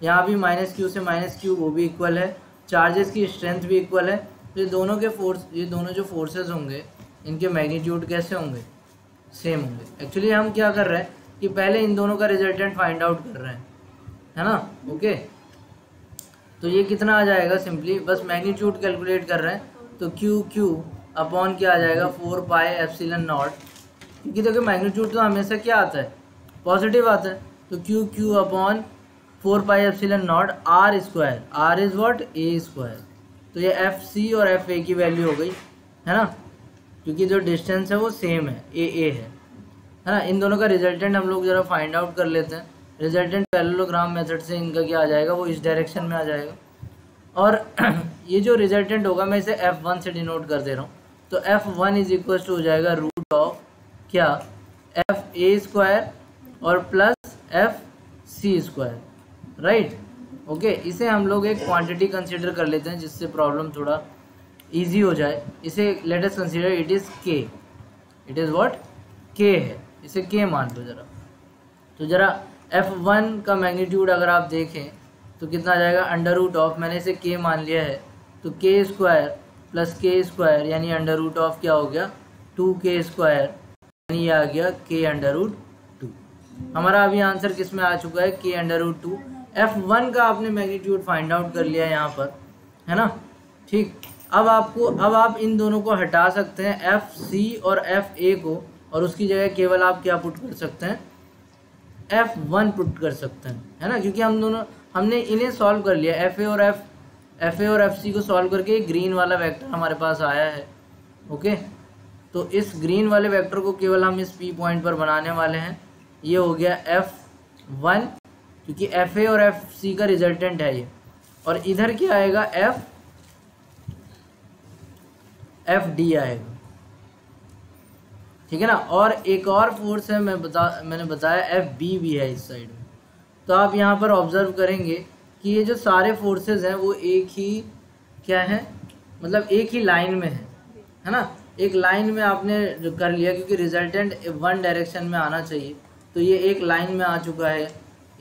यहाँ भी माइनस क्यू से माइनस क्यू वो भी इक्वल है, चार्जेस की स्ट्रेंथ भी इक्वल है। तो ये दोनों के ये दोनों जो फोर्सेस होंगे इनके मैग्नीट्यूड कैसे होंगे, सेम होंगे। एक्चुअली हम क्या कर रहे हैं कि पहले इन दोनों का रिजल्टेंट फाइंड आउट कर रहे हैं, है ना। ओके, तो ये कितना आ जाएगा, सिंपली बस मैग्नीट्यूड कैलकुलेट कर रहे हैं। तो क्यू अपॉन क्या आ जाएगा, 4 पाई एप्सिलॉन नॉट, क्योंकि देखो मैग्नीट्यूड तो हमेशा क्या आता है, पॉजिटिव आता है। तो q upon 4 pi epsilon not r square, r is what, a square. तो ये एफ सी और एफ ए की वैल्यू हो गई, है ना, क्योंकि जो डिस्टेंस है वो सेम है, ए है ना। इन दोनों का रिजल्टेंट हम लोग जरा फाइंड आउट कर लेते हैं। रिजल्टेंट पैरेललोग्राम मेथड से इनका क्या आ जाएगा, वो इस डायरेक्शन में आ जाएगा। और ये जो रिजल्टेंट होगा मैं इसे F1 से डिनोट कर दे रहा हूँ। तो F1 इज इक्वल टू हो जाएगा रूट ऑफ क्या, एफ ए स्क्वायर और plus F C square, right. Okay, इसे हम लोग एक क्वांटिटी कंसिडर कर लेते हैं जिससे प्रॉब्लम थोड़ा इजी हो जाए। इसे let us consider it is के, इट इज़ व्हाट, के है, इसे के मान लो जरा। तो जरा F1 का मैग्नीट्यूड अगर आप देखें तो कितना आ जाएगा, अंडर रूट ऑफ, मैंने इसे के मान लिया है, तो के स्क्वायर प्लस के स्क्वायर यानी अंडर रूट ऑफ क्या हो गया, 2k स्क्वायर, यानी ये आ गया के अंडर रूट 2। हमारा अभी आंसर किस में आ चुका है, के अंडर रूट 2। F1 का आपने मैग्नीट्यूड फाइंड आउट कर लिया यहाँ पर, है ना, ठीक। अब आप इन दोनों को हटा सकते हैं, एफ सी और एफ ए को, और उसकी जगह केवल आप क्या पुट कर सकते हैं, F1 पुट कर सकते हैं, है ना, क्योंकि हमने इन्हें सॉल्व कर लिया। एफ ए और एफ सी को सॉल्व करके ग्रीन वाला वेक्टर हमारे पास आया है। ओके, तो इस ग्रीन वाले वेक्टर को केवल हम इस P पॉइंट पर बनाने वाले हैं। ये हो गया F1, क्योंकि एफ ए और एफ सी का रिजल्टेंट है ये, और इधर क्या आएगा, एफ डी आएगा, ठीक है ना। और एक और फोर्स है मैंने बताया एफ बी भी है इस साइड में। तो आप यहाँ पर ऑब्जर्व करेंगे कि ये जो सारे फोर्सेस हैं वो एक ही क्या है, मतलब एक ही लाइन में है ना। एक लाइन में आपने कर लिया, क्योंकि रिजल्टेंट वन डायरेक्शन में आना चाहिए। तो ये एक लाइन में आ चुका है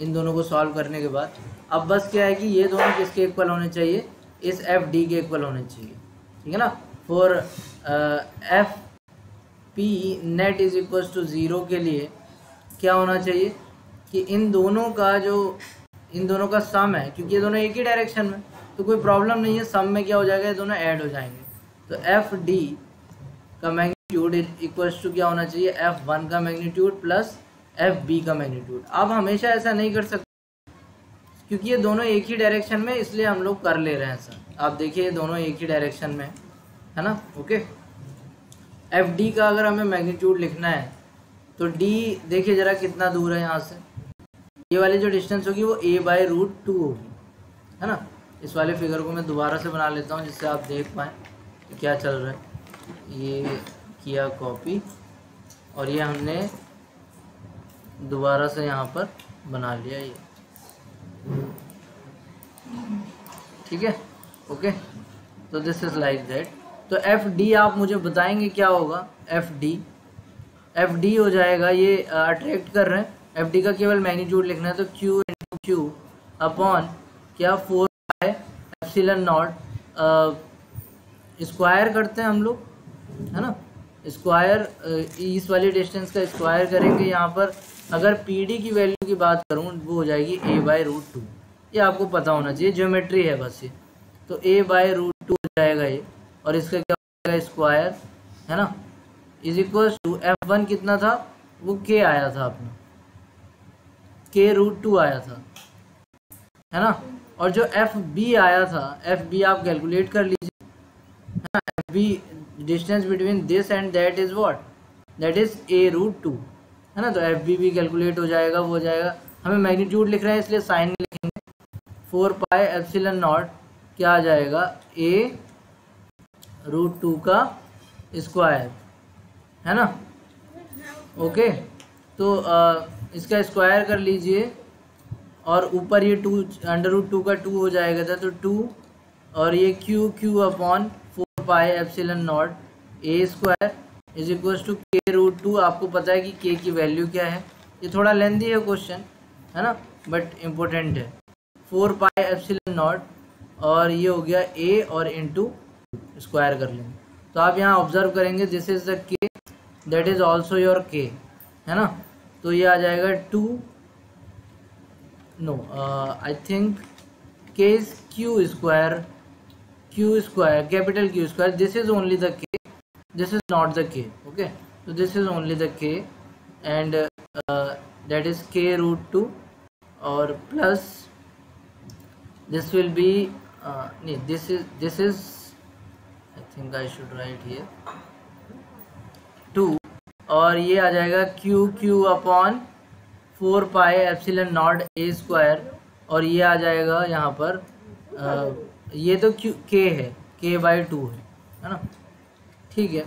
इन दोनों को सॉल्व करने के बाद। अब बस क्या है कि ये दोनों किसके इक्वल होने चाहिए, इस एफ डी के इक्वल होने चाहिए, ठीक है ना। For F P net is equal to 0 के लिए क्या होना चाहिए कि इन दोनों का सम है, क्योंकि ये दोनों एक ही डायरेक्शन में, तो कोई प्रॉब्लम नहीं है, सम में क्या हो जाएगा, ये दोनों ऐड हो जाएंगे। तो एफ डी का मैग्नीट्यूड इक्वल्स टू क्या होना चाहिए, F1 का मैग्नीट्यूड प्लस एफ बी का मैग्नीट्यूड। आप हमेशा ऐसा नहीं कर सकते, क्योंकि ये दोनों एक ही डायरेक्शन में, इसलिए हम लोग कर ले रहे हैं सर। आप देखिए ये दोनों एक ही डायरेक्शन में, है ना। ओके, एफ डी का अगर हमें मैग्नीट्यूड लिखना है तो डी देखिए ज़रा कितना दूर है यहाँ से, ये वाली जो डिस्टेंस होगी वो a/√2 होगी, है ना। इस वाले फिगर को मैं दोबारा से बना लेता हूँ जिससे आप देख पाएँ कि क्या चल रहा है। ये किया कॉपी और ये हमने दोबारा से यहाँ पर बना लिया ये, ठीक है। ओके, तो दिस इज़ लाइक दैट। तो एफ डी आप मुझे बताएंगे क्या होगा। एफ डी हो जाएगा, ये अट्रैक्ट कर रहे हैं, एफ डी का केवल मैग्नीट्यूड लिखना है तो क्यू इंटू क्यू अपॉन क्या 4πε0 स्क्वायर करते हैं हम लोग, है ना। स्क्वायर इस वाली डिस्टेंस का स्क्वायर करेंगे। यहाँ पर अगर पी डी की वैल्यू की बात करूँ वो हो जाएगी a/√2, ये आपको पता होना चाहिए, ज्योमेट्री है बस ये। तो a/√2 हो जाएगा ये, और इसका क्या हो जाएगा स्क्वायर, है ना, इज इक्वल टू f1 कितना था, वो k आया था अपना, k√2 आया था, है ना। और जो fb आया था, fb आप कैलकुलेट कर लीजिए, है ना। fb distance between this and that is what, that is a√2, है ना। तो fb भी कैलकुलेट हो जाएगा, वो हो जाएगा। हमें मैग्नीट्यूड लिख रहे हैं इसलिए साइन नहीं लिखेंगे, 4πε0 क्या आ जाएगा a√2 का स्क्वायर, है ना। ओके, तो इसका स्क्वायर कर लीजिए और ऊपर ये 2 √2 का 2 हो जाएगा था, तो 2 और ये q upon 4πε0 a² is equal to k√2। आपको पता है कि k की वैल्यू क्या है, ये थोड़ा लेंदी है क्वेश्चन, है ना, बट इम्पोर्टेंट है। 4πε0 और ये हो गया a और इंटू स्क्वायर कर लेंगे। तो आप यहाँ ऑब्जर्व करेंगे this is the k that is also your k, है ना। तो ये आ जाएगा 2, no I think k is q² capital Q², this is only the k, this is not the k, okay, so this is only the k and that is k√2 or plus this will be this is I think I should write here 2 और ये आ जाएगा q अपॉन 4πε0 a² और ये आ जाएगा यहाँ पर ये तो k है, k/2 है ना, ठीक है।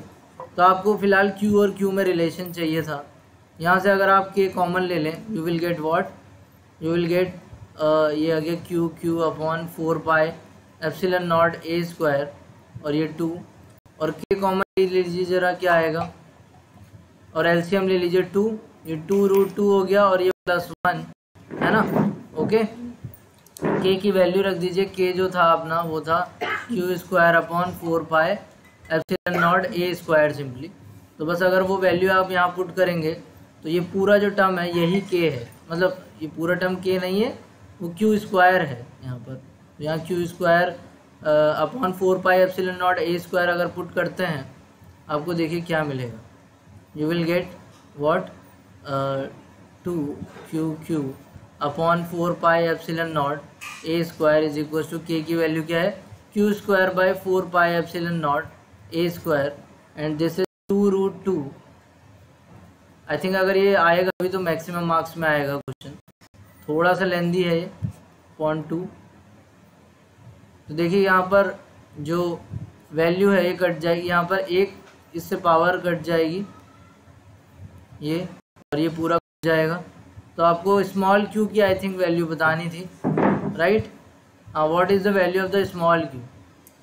तो आपको फिलहाल q और q में रिलेशन चाहिए था। यहाँ से अगर आप k कॉमन ले लें, you will get what, you will gate ये आ गया q अपॉन 4πε0 a² और ये 2 और k कॉमन ले लीजिए ज़रा क्या आएगा, और एलसीएम ले लीजिए 2, ये 2√2 हो गया और ये +1, है ना। ओके, k की वैल्यू रख दीजिए, k जो था अपना वो था q² अपॉन 4πε0 a² सिंपली। तो बस अगर वो वैल्यू आप यहाँ पुट करेंगे तो ये पूरा जो टर्म है यही k है, मतलब ये पूरा टर्म k नहीं है, वो q² है यहाँ पर। तो यहाँ q² अपॉन 4πε0 a² अगर पुट करते हैं आपको देखिए क्या मिलेगा, you will get what 2q upon 4πε0 a² is equal to k की वैल्यू क्या है, q²/4πε0 a² and this is 2√2। I think अगर ये आएगा अभी तो मैक्सिमम मार्क्स में आएगा क्वेश्चन, थोड़ा सा लेंदी है ये पॉइंट 2। तो देखिए यहाँ पर जो वैल्यू है ये कट जाएगी, यहाँ पर एक इससे पावर कट जाएगी ये, और ये पूरा कट जाएगा। तो आपको स्मॉल q की आई थिंक वैल्यू बतानी थी, right. What is the value of the small q,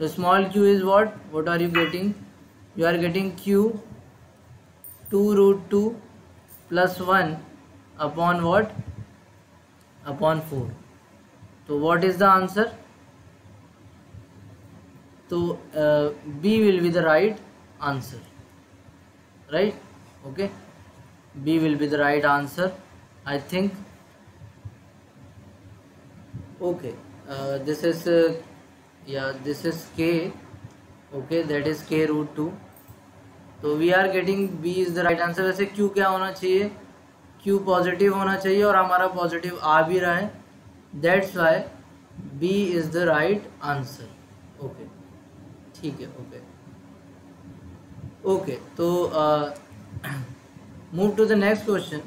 the small q is what are you getting, you are getting q 2√2 plus 1 upon what, upon 4। तो what is the answer, तो b will be the right answer, right, okay, b will be the right answer I think। okay, this is yeah, this is k, okay, that is k√2। तो we are getting B is the right answer. वैसे क्यू क्या होना चाहिए, क्यू पॉजिटिव होना चाहिए और हमारा पॉजिटिव आ भी रहा है, that's why B is the right answer. Okay, ठीक है, ओके। ओके, तो move to the next question.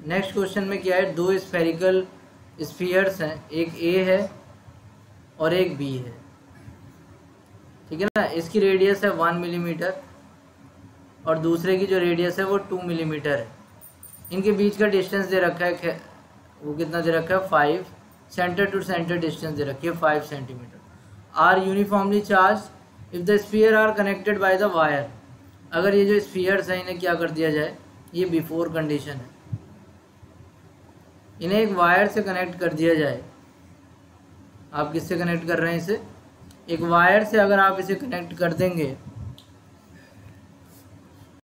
Next question में क्या है, दो स्फेरिकल स्फीयर्स हैं, एक ए है और एक बी है, ठीक है ना। इसकी रेडियस है 1 मिलीमीटर और दूसरे की जो रेडियस है वो 2 मिलीमीटर है। इनके बीच का डिस्टेंस दे रखा है, वो कितना दे रखा है 5, सेंटर टू सेंटर डिस्टेंस दे रखी है 5 centimetre. Are uniformly charge if the sphere are connected by the wire. अगर ये जो स्फीयर्स हैं इन्हें क्या कर दिया जाए, ये बिफोर कंडीशन है, इन्हें एक वायर से कनेक्ट कर दिया जाए। आप किससे कनेक्ट कर रहे हैं इसे, एक वायर से अगर आप इसे कनेक्ट कर देंगे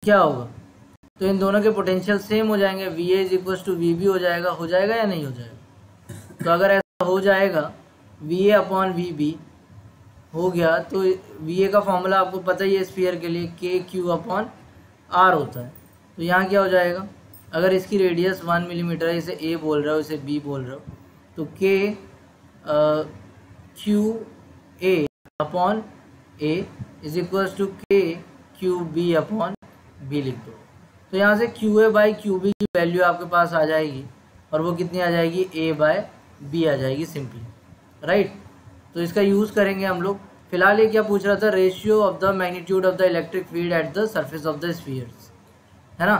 क्या होगा, तो इन दोनों के पोटेंशियल सेम हो जाएंगे, VA is equal to VB हो जाएगा या नहीं हो जाएगा। तो अगर ऐसा हो जाएगा VA अपॉन VB हो गया, तो VA का फॉर्मूला आपको पता ही है स्फीयर के लिए, KQ अपॉन R होता है। तो यहाँ क्या हो जाएगा, अगर इसकी रेडियस 1 मिलीमीटर है, इसे A बोल रहा हो इसे B बोल रहा हो, तो KQA upon A is equal to KQB upon B लिख दो। तो यहाँ से QA बाई QB की वैल्यू आपके पास आ जाएगी और वो कितनी आ जाएगी, A बाय B आ जाएगी सिंपली, राइट। तो इसका यूज़ करेंगे हम लोग। फिलहाल ये क्या पूछ रहा था, ratio of the magnitude of the electric field at the surface of the spheres, है ना।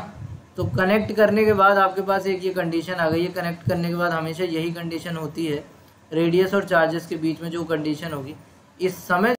तो कनेक्ट करने के बाद आपके पास एक ये कंडीशन आ गई है। कनेक्ट करने के बाद हमेशा यही कंडीशन होती है, रेडियस और चार्जेस के बीच में जो कंडीशन होगी, इस समय